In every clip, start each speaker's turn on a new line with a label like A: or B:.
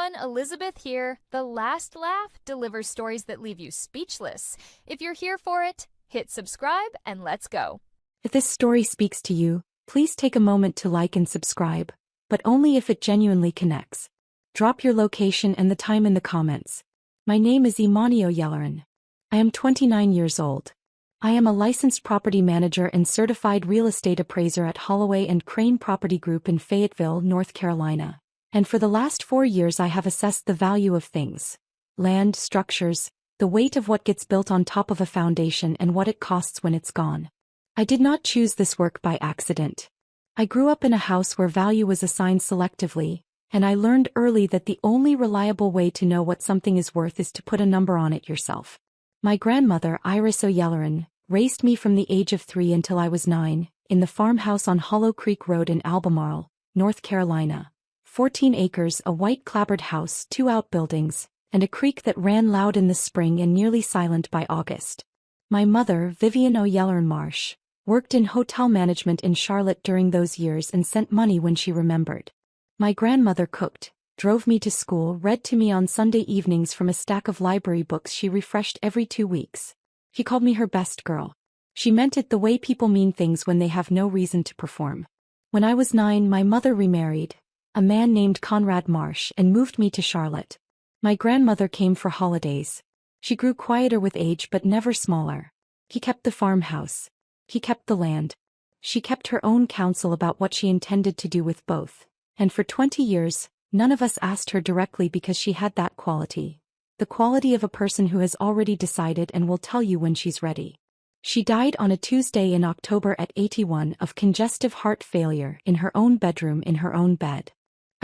A: everyone, Elizabeth here. The Last Laugh delivers stories that leave you speechless. If you're here for it, hit subscribe and let's go.
B: If this story speaks to you, please take a moment to like and subscribe, but only if it genuinely connects. Drop your location and the time in the comments. My name is Imanio Yellerin. I am 29 years old. I am a licensed property manager and certified real estate appraiser at Holloway and Crane Property Group in Fayetteville, North Carolina. And for the last 4 years I have assessed the value of things. Land, structures, the weight of what gets built on top of a foundation and what it costs when it's gone. I did not choose this work by accident. I grew up in a house where value was assigned selectively, and I learned early that the only reliable way to know what something is worth is to put a number on it yourself. My grandmother, Iris O'Yellerin, raised me from the age of 3 until I was 9, in the farmhouse on Hollow Creek Road in Albemarle, North Carolina. 14 acres, a white clapboard house, 2 outbuildings, and a creek that ran loud in the spring and nearly silent by August. My mother, Vivian O'Yellerin Marsh, worked in hotel management in Charlotte during those years and sent money when she remembered. My grandmother cooked, drove me to school, read to me on Sunday evenings from a stack of library books she refreshed every 2 weeks. She called me her best girl. She meant it the way people mean things when they have no reason to perform. When I was 9, my mother remarried a man named Conrad Marsh and moved me to Charlotte. My grandmother came for holidays. She grew quieter with age but never smaller. He kept the farmhouse. He kept the land. She kept her own counsel about what she intended to do with both. And for 20 years, none of us asked her directly because she had that quality. The quality of a person who has already decided and will tell you when she's ready. She died on a Tuesday in October at 81 of congestive heart failure in her own bedroom in her own bed.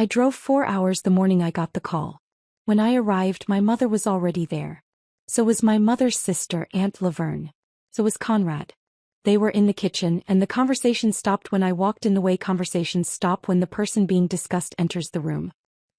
B: I drove 4 hours the morning I got the call. When I arrived, my mother was already there. So was my mother's sister, Aunt Laverne. So was Conrad. They were in the kitchen, and the conversation stopped when I walked in the way conversations stop when the person being discussed enters the room.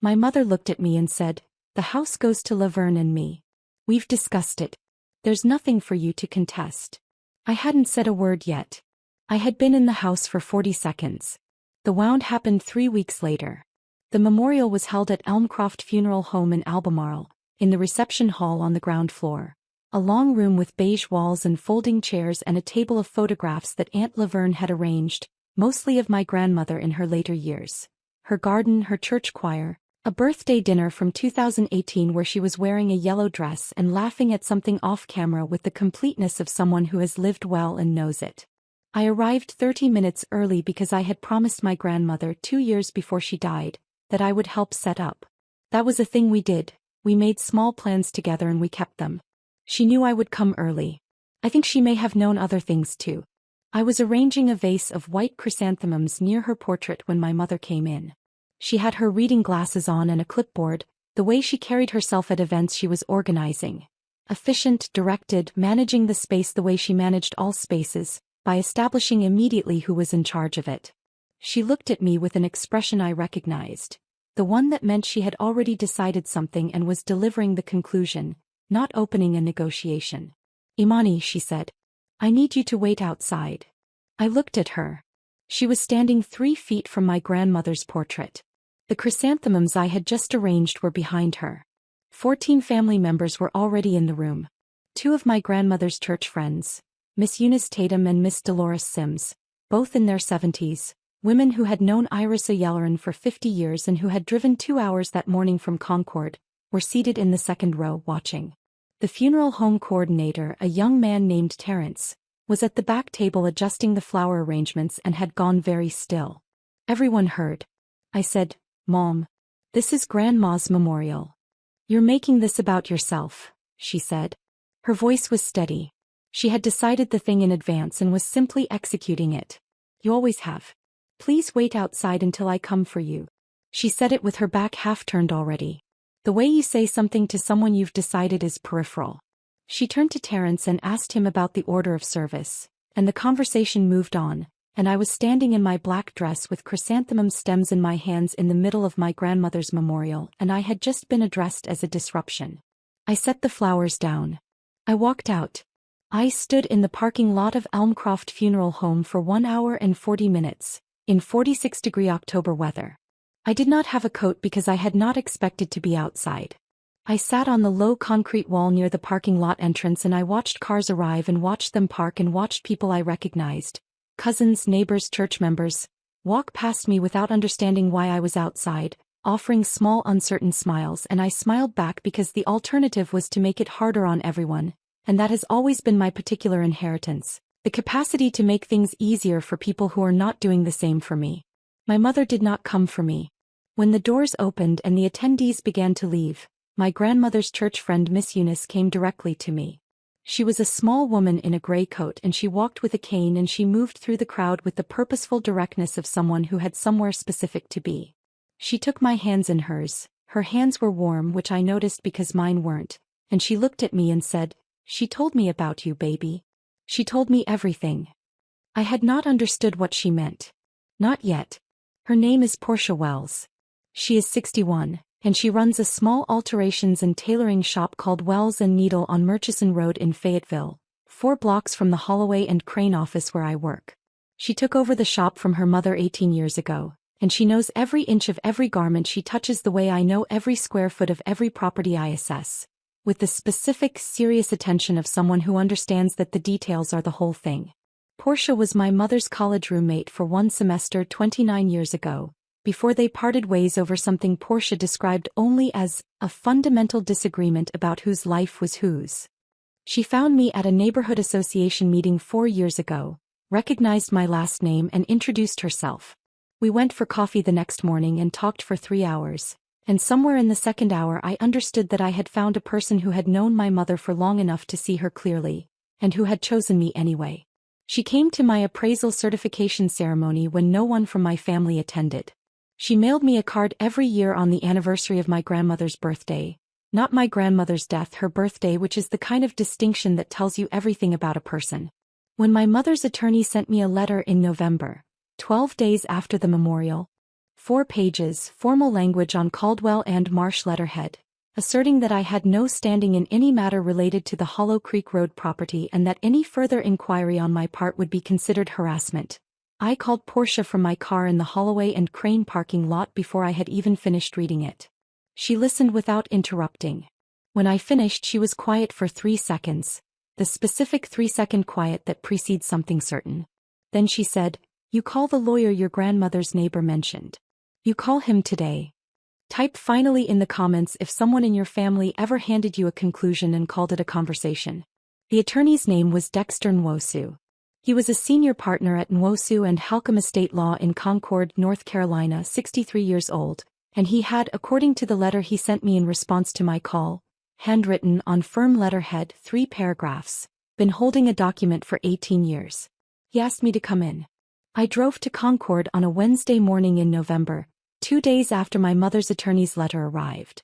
B: My mother looked at me and said, "The house goes to Laverne and me. We've discussed it. There's nothing for you to contest." I hadn't said a word yet. I had been in the house for 40 seconds. The wound happened 3 weeks later. The memorial was held at Elmcroft Funeral Home in Albemarle, in the reception hall on the ground floor. A long room with beige walls and folding chairs and a table of photographs that Aunt Laverne had arranged, mostly of my grandmother in her later years. Her garden, her church choir, a birthday dinner from 2018 where she was wearing a yellow dress and laughing at something off camera with the completeness of someone who has lived well and knows it. I arrived 30 minutes early because I had promised my grandmother 2 years before she died that I would help set up. That was a thing we did. We made small plans together and we kept them. She knew I would come early. I think she may have known other things too. I was arranging a vase of white chrysanthemums near her portrait when my mother came in. She had her reading glasses on and a clipboard. The way she carried herself at events she was organizing. Efficient, directed, managing the space the way she managed all spaces, by establishing immediately who was in charge of it. She looked at me with an expression I recognized. The one that meant she had already decided something and was delivering the conclusion, not opening a negotiation. "Imani," she said. "I need you to wait outside." I looked at her. She was standing 3 feet from my grandmother's portrait. The chrysanthemums I had just arranged were behind her. 14 family members were already in the room. 2 of my grandmother's church friends, Miss Eunice Tatum and Miss Dolores Sims, both in their 70s, women who had known Iris O'Yellerin for 50 years and who had driven 2 hours that morning from Concord, were seated in the second row watching. The funeral home coordinator, a young man named Terrence, was at the back table adjusting the flower arrangements and had gone very still. Everyone heard. I said, "Mom, this is Grandma's memorial. You're making this about yourself," she said. Her voice was steady. She had decided the thing in advance and was simply executing it. "You always have. Please wait outside until I come for you." She said it with her back half turned already. The way you say something to someone you've decided is peripheral. She turned to Terrence and asked him about the order of service, and the conversation moved on, and I was standing in my black dress with chrysanthemum stems in my hands in the middle of my grandmother's memorial, and I had just been addressed as a disruption. I set the flowers down. I walked out. I stood in the parking lot of Elmcroft Funeral Home for 1 hour and 40 minutes, in 46-degree October weather. I did not have a coat because I had not expected to be outside. I sat on the low concrete wall near the parking lot entrance and I watched cars arrive and watched them park and watched people I recognized, cousins, neighbors, church members, walk past me without understanding why I was outside, offering small uncertain smiles, and I smiled back because the alternative was to make it harder on everyone, and that has always been my particular inheritance, the capacity to make things easier for people who are not doing the same for me. My mother did not come for me. When the doors opened and the attendees began to leave, my grandmother's church friend Miss Eunice came directly to me. She was a small woman in a gray coat and she walked with a cane and she moved through the crowd with the purposeful directness of someone who had somewhere specific to be. She took my hands in hers. Her hands were warm, which I noticed because mine weren't, and she looked at me and said, "She told me about you, baby. She told me everything." I had not understood what she meant. Not yet. Her name is Portia Wells. She is 61, and she runs a small alterations and tailoring shop called Wells and Needle on Murchison Road in Fayetteville, 4 blocks from the Holloway and Crane office where I work. She took over the shop from her mother 18 years ago, and she knows every inch of every garment she touches the way I know every square foot of every property I assess, with the specific, serious attention of someone who understands that the details are the whole thing. Portia was my mother's college roommate for 1 semester 29 years ago, before they parted ways over something Portia described only as a fundamental disagreement about whose life was whose. She found me at a neighborhood association meeting 4 years ago, recognized my last name and introduced herself. We went for coffee the next morning and talked for 3 hours, and somewhere in the second hour I understood that I had found a person who had known my mother for long enough to see her clearly, and who had chosen me anyway. She came to my appraisal certification ceremony when no one from my family attended. She mailed me a card every year on the anniversary of my grandmother's birthday, not my grandmother's death, her birthday, which is the kind of distinction that tells you everything about a person. When my mother's attorney sent me a letter in November, 12 days after the memorial, 4 pages, formal language on Caldwell and Marsh letterhead, asserting that I had no standing in any matter related to the Hollow Creek Road property and that any further inquiry on my part would be considered harassment. I called Portia from my car in the Holloway and Crane parking lot before I had even finished reading it. She listened without interrupting. When I finished, she was quiet for 3 seconds, the specific 3-second quiet that precedes something certain. Then she said, "You call the lawyer your grandmother's neighbor mentioned. You call him today." Type finally in the comments if someone in your family ever handed you a conclusion and called it a conversation. The attorney's name was Dexter Nwosu. He was a senior partner at Nwosu and Halcombe Estate Law in Concord, North Carolina, 63 years old, and he had, according to the letter he sent me in response to my call, handwritten on firm letterhead, 3 paragraphs, been holding a document for 18 years. He asked me to come in. I drove to Concord on a Wednesday morning in November, 2 days after my mother's attorney's letter arrived.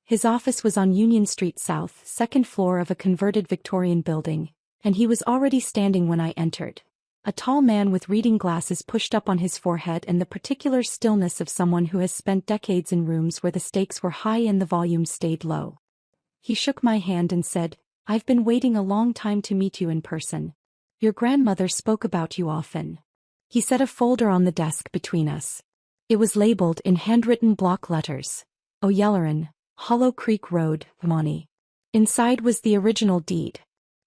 B: His office was on Union Street South, 2nd floor of a converted Victorian building, and he was already standing when I entered. A tall man with reading glasses pushed up on his forehead and the particular stillness of someone who has spent decades in rooms where the stakes were high and the volume stayed low. He shook my hand and said, "I've been waiting a long time to meet you in person. Your grandmother spoke about you often." He set a folder on the desk between us. It was labeled in handwritten block letters, "O'Yelleran, Hollow Creek Road, Money." Inside was the original deed.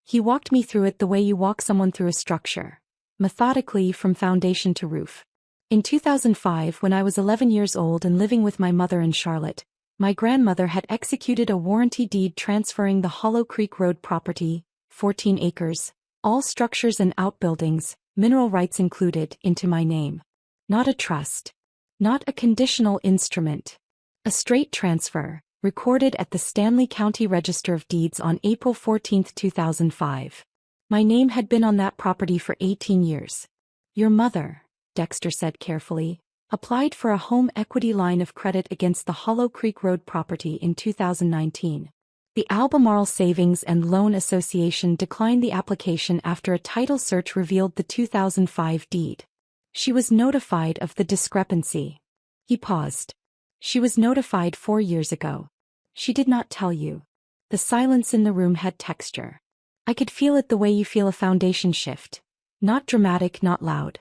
B: He walked me through it the way you walk someone through a structure, methodically from foundation to roof. In 2005, when I was 11 years old and living with my mother in Charlotte, my grandmother had executed a warranty deed transferring the Hollow Creek Road property, 14 acres, all structures and outbuildings, mineral rights included, into my name. Not a trust. Not a conditional instrument. A straight transfer, recorded at the Stanley County Register of Deeds on April 14, 2005. My name had been on that property for 18 years. Your mother, Dexter said carefully, applied for a home equity line of credit against the Hollow Creek Road property in 2019. The Albemarle Savings and Loan Association declined the application after a title search revealed the 2005 deed. She was notified of the discrepancy. He paused. She was notified 4 years ago. She did not tell you. The silence in the room had texture. I could feel it the way you feel a foundation shift. Not dramatic, not loud.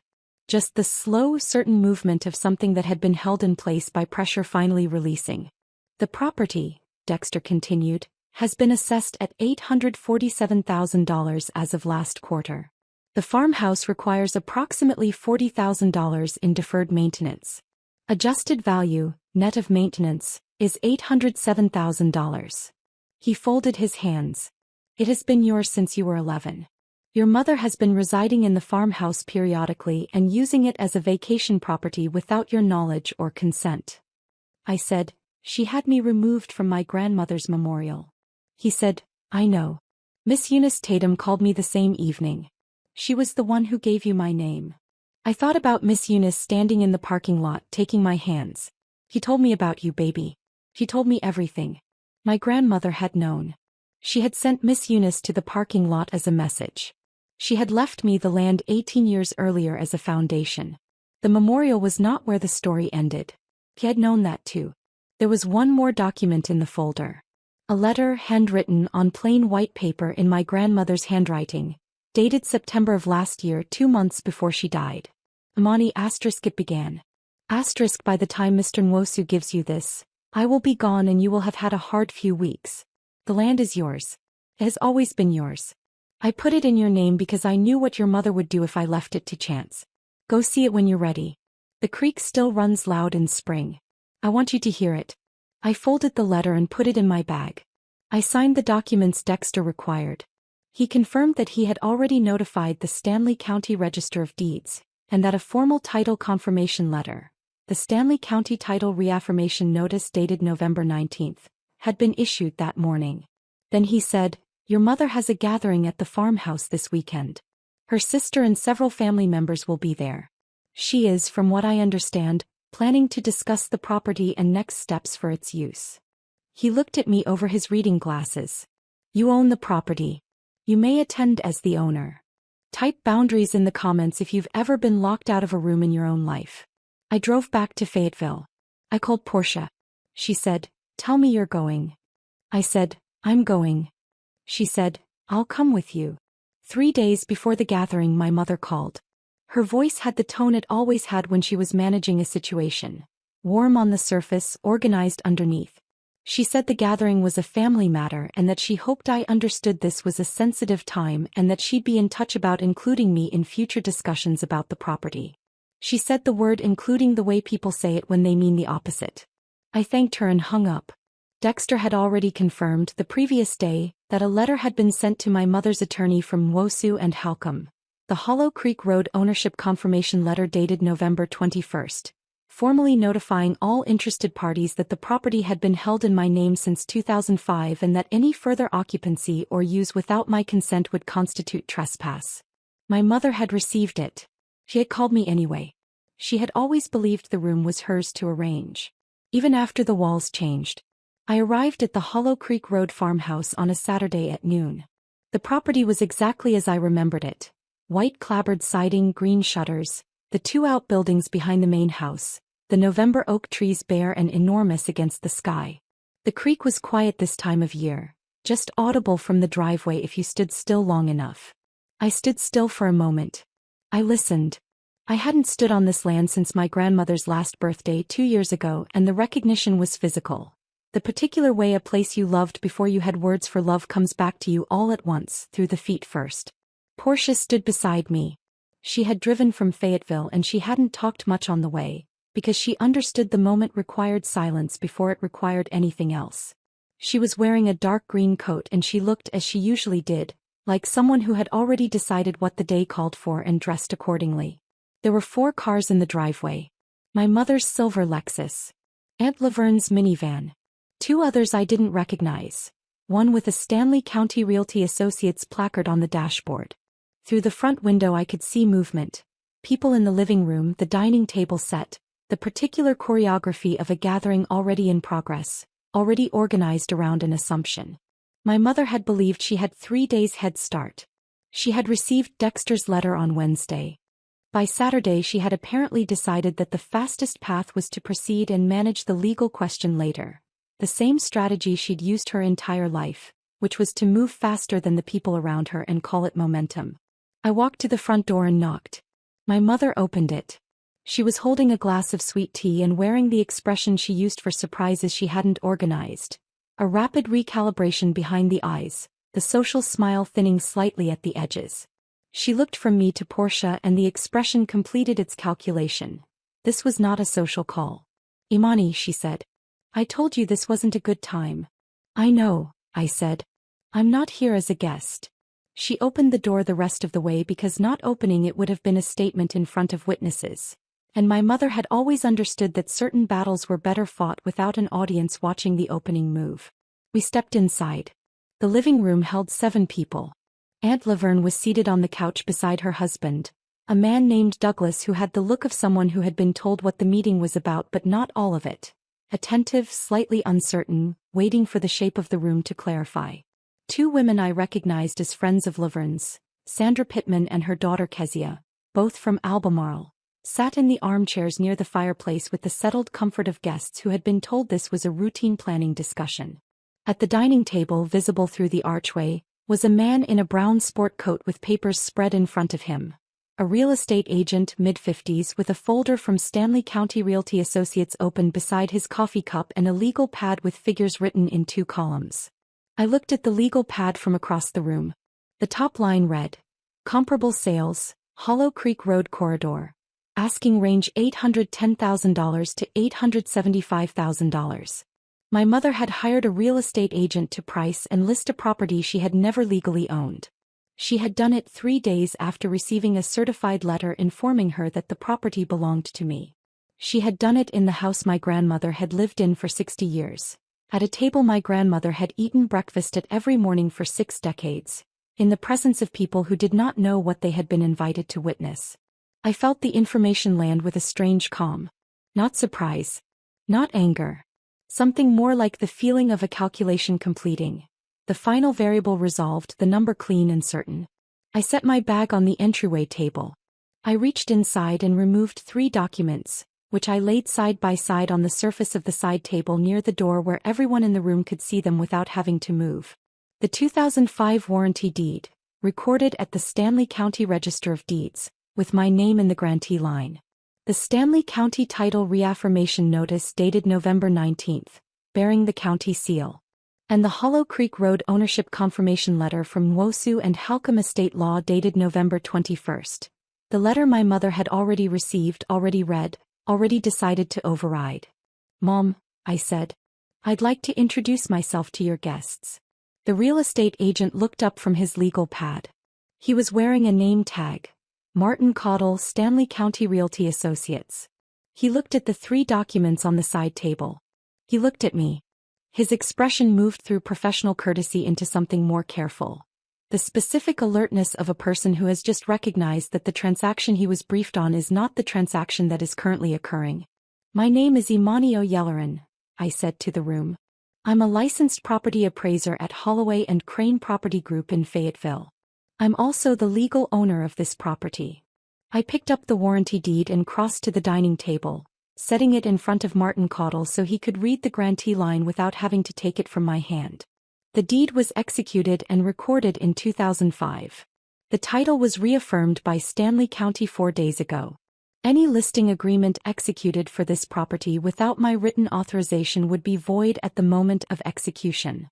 B: Just the slow, certain movement of something that had been held in place by pressure finally releasing. The property, Dexter continued, has been assessed at $847,000 as of last quarter. The farmhouse requires approximately $40,000 in deferred maintenance. Adjusted value, net of maintenance, is $807,000. He folded his hands. It has been yours since you were 11. Your mother has been residing in the farmhouse periodically and using it as a vacation property without your knowledge or consent. I said, she had me removed from my grandmother's memorial. He said, I know. Miss Eunice Tatum called me the same evening. She was the one who gave you my name. I thought about Miss Eunice standing in the parking lot taking my hands. He told me about you, baby. He told me everything. My grandmother had known. She had sent Miss Eunice to the parking lot as a message. She had left me the land 18 years earlier as a foundation. The memorial was not where the story ended. He had known that too. There was one more document in the folder. A letter handwritten on plain white paper in my grandmother's handwriting, dated September of last year, 2 months before she died. Imani *, it began. *, by the time Mr. Nwosu gives you this, I will be gone and you will have had a hard few weeks. The land is yours. It has always been yours. I put it in your name because I knew what your mother would do if I left it to chance. Go see it when you're ready. The creek still runs loud in spring. I want you to hear it. I folded the letter and put it in my bag. I signed the documents Dexter required. He confirmed that he had already notified the Stanley County Register of Deeds, and that a formal title confirmation letter, the Stanley County Title Reaffirmation Notice dated November 19th, had been issued that morning. Then he said, your mother has a gathering at the farmhouse this weekend. Her sister and several family members will be there. She is, from what I understand, planning to discuss the property and next steps for its use. He looked at me over his reading glasses. You own the property. You may attend as the owner. Type boundaries in the comments if you've ever been locked out of a room in your own life. I drove back to Fayetteville. I called Portia. She said, tell me you're going. I said, I'm going. She said, I'll come with you. 3 days before the gathering my mother called. Her voice had the tone it always had when she was managing a situation. Warm on the surface, organized underneath. She said the gathering was a family matter and that she hoped I understood this was a sensitive time and that she'd be in touch about including me in future discussions about the property. She said the word including the way people say it when they mean the opposite. I thanked her and hung up. Dexter had already confirmed the previous day that a letter had been sent to my mother's attorney from Nwosu and Halcombe. The Hollow Creek Road ownership confirmation letter dated November 21st, formally notifying all interested parties that the property had been held in my name since 2005 and that any further occupancy or use without my consent would constitute trespass. My mother had received it. She had called me anyway. She had always believed the room was hers to arrange. Even after the walls changed. I arrived at the Hollow Creek Road farmhouse on a Saturday at noon. The property was exactly as I remembered it. White clapboard siding, green shutters, the 2 outbuildings behind the main house, the November oak trees bare and enormous against the sky. The creek was quiet this time of year, just audible from the driveway if you stood still long enough. I stood still for a moment. I listened. I hadn't stood on this land since my grandmother's last birthday 2 years ago, and the recognition was physical. The particular way a place you loved before you had words for love comes back to you all at once, through the feet first. Portia stood beside me. She had driven from Fayetteville and she hadn't talked much on the way, because she understood the moment required silence before it required anything else. She was wearing a dark green coat and she looked as she usually did, like someone who had already decided what the day called for and dressed accordingly. There were 4 cars in the driveway. My mother's silver Lexus. Aunt Laverne's minivan. 2 others I didn't recognize. One with a Stanley County Realty Associates placard on the dashboard. Through the front window I could see movement. People in the living room, the dining table set, the particular choreography of a gathering already in progress, already organized around an assumption. My mother had believed she had 3 days head start. She had received Dexter's letter on Wednesday. By Saturday she had apparently decided that the fastest path was to proceed and manage the legal question later. The same strategy she'd used her entire life, which was to move faster than the people around her and call it momentum. I walked to the front door and knocked. My mother opened it. She was holding a glass of sweet tea and wearing the expression she used for surprises she hadn't organized. A rapid recalibration behind the eyes, the social smile thinning slightly at the edges. She looked from me to Portia and the expression completed its calculation. This was not a social call. Imani, she said. I told you this wasn't a good time. I know, I said. I'm not here as a guest. She opened the door the rest of the way because not opening it would have been a statement in front of witnesses. And my mother had always understood that certain battles were better fought without an audience watching the opening move. We stepped inside. The living room held 7 people. Aunt Laverne was seated on the couch beside her husband, a man named Douglas who had the look of someone who had been told what the meeting was about but not all of it. Attentive, slightly uncertain, waiting for the shape of the room to clarify. 2 women I recognized as friends of Laverne's, Sandra Pittman and her daughter Kezia, both from Albemarle, sat in the armchairs near the fireplace with the settled comfort of guests who had been told this was a routine planning discussion. At the dining table, visible through the archway, was a man in a brown sport coat with papers spread in front of him. A real estate agent, mid-50s, with a folder from Stanley County Realty Associates open beside his coffee cup and a legal pad with figures written in 2 columns. I looked at the legal pad from across the room. The top line read, Comparable sales, Hollow Creek Road Corridor. Asking range $810,000 to $875,000. My mother had hired a real estate agent to price and list a property she had never legally owned. She had done it 3 days after receiving a certified letter informing her that the property belonged to me. She had done it in the house my grandmother had lived in for 60 years. At a table my grandmother had eaten breakfast at every morning for 6 decades, in the presence of people who did not know what they had been invited to witness. I felt the information land with a strange calm. Not surprise. Not anger. Something more like the feeling of a calculation completing. The final variable resolved, the number clean and certain. I set my bag on the entryway table. I reached inside and removed 3 documents, which I laid side by side on the surface of the side table near the door where everyone in the room could see them without having to move. The 2005 warranty deed, recorded at the Stanley County Register of Deeds, with my name in the grantee line. The Stanley County Title Reaffirmation Notice dated November 19, bearing the county seal. And the Hollow Creek Road Ownership Confirmation Letter from Nwosu and Halcombe Estate Law dated November 21. The letter my mother had already received, already read, already decided to override. Mom, I said. I'd like to introduce myself to your guests. The real estate agent looked up from his legal pad. He was wearing a name tag. Martin Caudle, Stanley County Realty Associates. He looked at the 3 documents on the side table. He looked at me. His expression moved through professional courtesy into something more careful. The specific alertness of a person who has just recognized that the transaction he was briefed on is not the transaction that is currently occurring. My name is Imani Yelloran, I said to the room. I'm a licensed property appraiser at Holloway and Crane Property Group in Fayetteville. I'm also the legal owner of this property. I picked up the warranty deed and crossed to the dining table, setting it in front of Martin Caudle so he could read the grantee line without having to take it from my hand. The deed was executed and recorded in 2005. The title was reaffirmed by Stanley County 4 days ago. Any listing agreement executed for this property without my written authorization would be void at the moment of execution.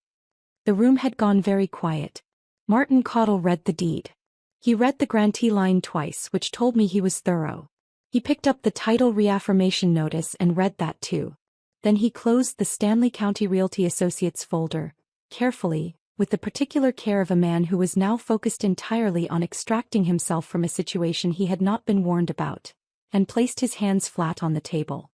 B: The room had gone very quiet. Martin Caudle read the deed. He read the grantee line twice, which told me he was thorough. He picked up the title reaffirmation notice and read that too. Then he closed the Stanley County Realty Associates folder, carefully, with the particular care of a man who was now focused entirely on extracting himself from a situation he had not been warned about, and placed his hands flat on the table.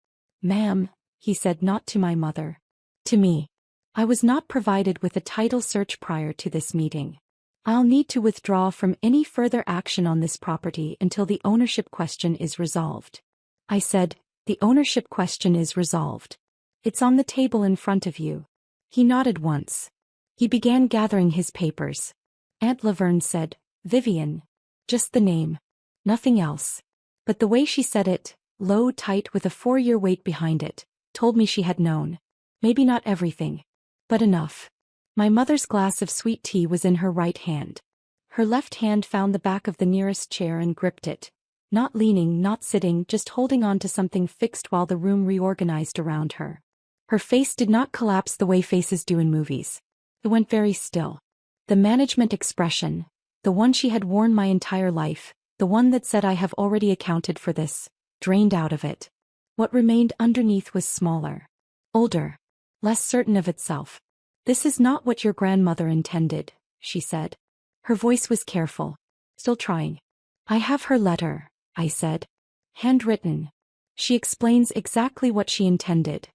B: Ma'am, he said, not to my mother. To me. I was not provided with a title search prior to this meeting. I'll need to withdraw from any further action on this property until the ownership question is resolved. I said, the ownership question is resolved. It's on the table in front of you. He nodded once. He began gathering his papers. Aunt Laverne said, Vivian. Just the name. Nothing else. But the way she said it, low, tight with a 4-year weight behind it, told me she had known. Maybe not everything. But enough. My mother's glass of sweet tea was in her right hand. Her left hand found the back of the nearest chair and gripped it, Not leaning, not sitting, just holding on to something fixed while the room reorganized around her. Her face did not collapse the way faces do in movies. It went very still. The management expression, the one she had worn my entire life, the one that said I have already accounted for this, drained out of it. What remained underneath was smaller. Older. Less certain of itself. "This is not what your grandmother intended," she said. Her voice was careful. Still trying. "I have her letter," I said. "Handwritten. She explains exactly what she intended."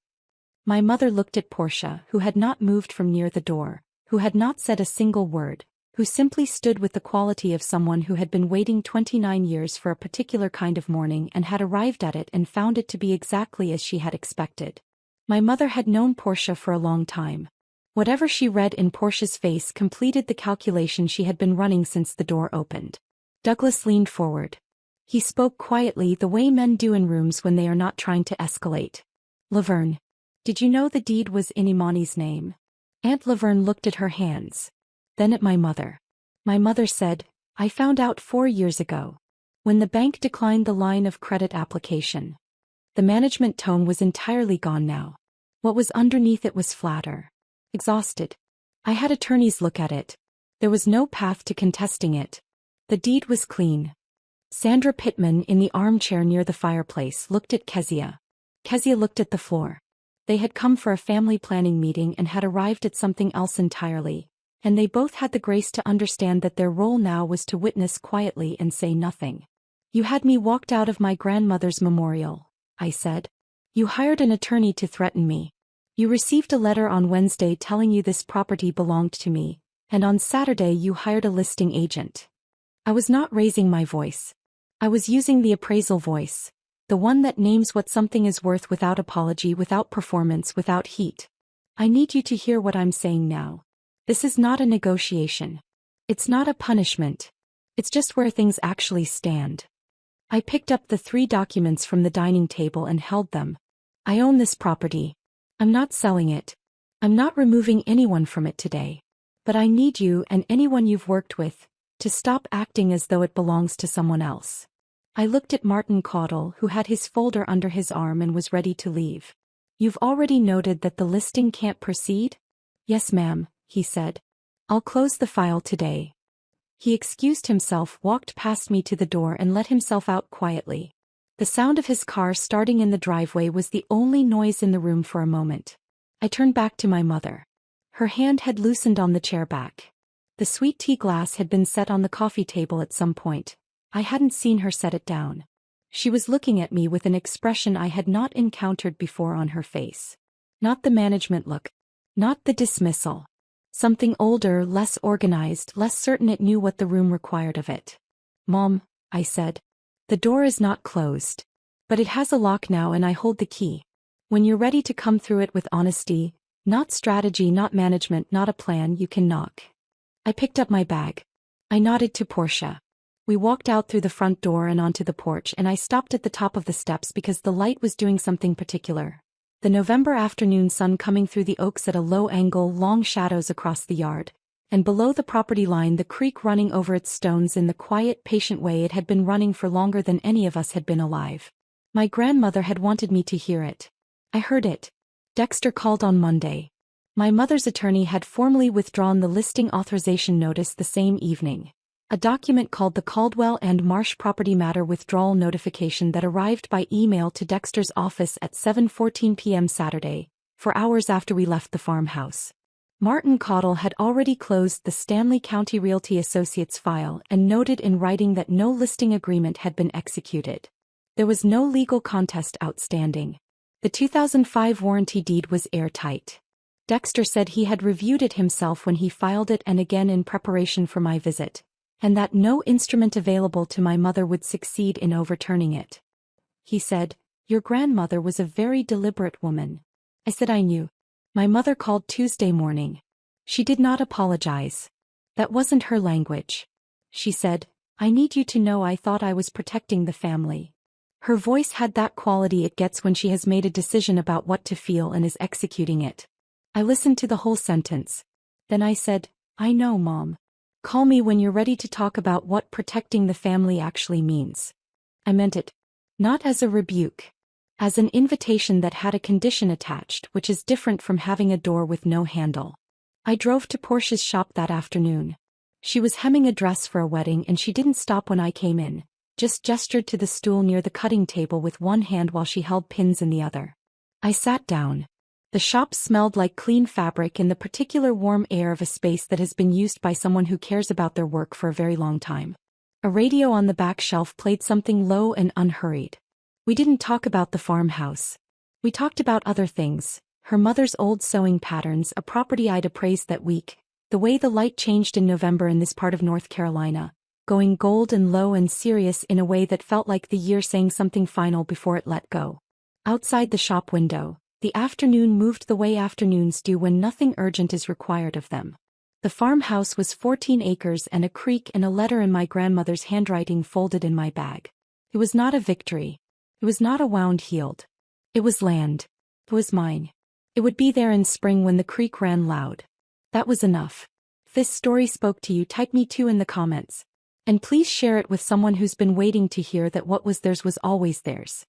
B: My mother looked at Portia, who had not moved from near the door, who had not said a single word, who simply stood with the quality of someone who had been waiting 29 years for a particular kind of morning and had arrived at it and found it to be exactly as she had expected. My mother had known Portia for a long time. Whatever she read in Portia's face completed the calculation she had been running since the door opened. Douglas leaned forward. He spoke quietly, the way men do in rooms when they are not trying to escalate. "Laverne. Did you know the deed was in Imani's name?" Aunt Laverne looked at her hands. Then at my mother. My mother said, "I found out 4 years ago. When the bank declined the line of credit application." The management tone was entirely gone now. What was underneath it was flatter. Exhausted. I had attorneys look at it. There was no path to contesting it. The deed was clean. Sandra Pittman, in the armchair near the fireplace, looked at Kezia. Kezia looked at the floor. They had come for a family planning meeting and had arrived at something else entirely, and they both had the grace to understand that their role now was to witness quietly and say nothing. "You had me walked out of my grandmother's memorial," I said. "You hired an attorney to threaten me. You received a letter on Wednesday telling you this property belonged to me, and on Saturday you hired a listing agent." I was not raising my voice. I was using the appraisal voice. The one that names what something is worth without apology, without performance, without heat. I need you to hear what I'm saying now. This is not a negotiation. It's not a punishment. It's just where things actually stand. I picked up the 3 documents from the dining table and held them. I own this property. I'm not selling it. I'm not removing anyone from it today. But I need you and anyone you've worked with to stop acting as though it belongs to someone else. I looked at Martin Caudle, who had his folder under his arm and was ready to leave. "You've already noted that the listing can't proceed?" "Yes, ma'am," he said. "I'll close the file today." He excused himself, walked past me to the door and let himself out quietly. The sound of his car starting in the driveway was the only noise in the room for a moment. I turned back to my mother. Her hand had loosened on the chair back. The sweet tea glass had been set on the coffee table at some point. I hadn't seen her set it down. She was looking at me with an expression I had not encountered before on her face. Not the management look. Not the dismissal. Something older, less organized, less certain it knew what the room required of it. "Mom," I said. "The door is not closed. But it has a lock now and I hold the key. When you're ready to come through it with honesty, not strategy, not management, not a plan, you can knock." I picked up my bag. I nodded to Portia. We walked out through the front door and onto the porch, and I stopped at the top of the steps because the light was doing something particular. The November afternoon sun coming through the oaks at a low angle, long shadows across the yard, and below the property line the creek running over its stones in the quiet, patient way it had been running for longer than any of us had been alive. My grandmother had wanted me to hear it. I heard it. Dexter called on Monday. My mother's attorney had formally withdrawn the listing authorization notice the same evening. A document called the Caldwell and Marsh Property Matter Withdrawal Notification that arrived by email to Dexter's office at 7:14 p.m. Saturday, 4 hours after we left the farmhouse. Martin Caudle had already closed the Stanley County Realty Associates file and noted in writing that no listing agreement had been executed. There was no legal contest outstanding. The 2005 warranty deed was airtight. Dexter said he had reviewed it himself when he filed it and again in preparation for my visit, and that no instrument available to my mother would succeed in overturning it. He said, "Your grandmother was a very deliberate woman." I said I knew. My mother called Tuesday morning. She did not apologize. That wasn't her language. She said, "I need you to know I thought I was protecting the family." Her voice had that quality it gets when she has made a decision about what to feel and is executing it. I listened to the whole sentence. Then I said, "I know, Mom. Call me when you're ready to talk about what protecting the family actually means." I meant it. Not as a rebuke. As an invitation that had a condition attached, which is different from having a door with no handle. I drove to Portia's shop that afternoon. She was hemming a dress for a wedding and she didn't stop when I came in, just gestured to the stool near the cutting table with one hand while she held pins in the other. I sat down. The shop smelled like clean fabric in the particular warm air of a space that has been used by someone who cares about their work for a very long time. A radio on the back shelf played something low and unhurried. We didn't talk about the farmhouse. We talked about other things, her mother's old sewing patterns, a property I'd appraised that week, the way the light changed in November in this part of North Carolina, going gold and low and serious in a way that felt like the year saying something final before it let go. Outside the shop window, the afternoon moved the way afternoons do when nothing urgent is required of them. The farmhouse was 14 acres and a creek and a letter in my grandmother's handwriting folded in my bag. It was not a victory. It was not a wound healed. It was land. It was mine. It would be there in spring when the creek ran loud. That was enough. If this story spoke to you, type me too in the comments. And please share it with someone who's been waiting to hear that what was theirs was always theirs.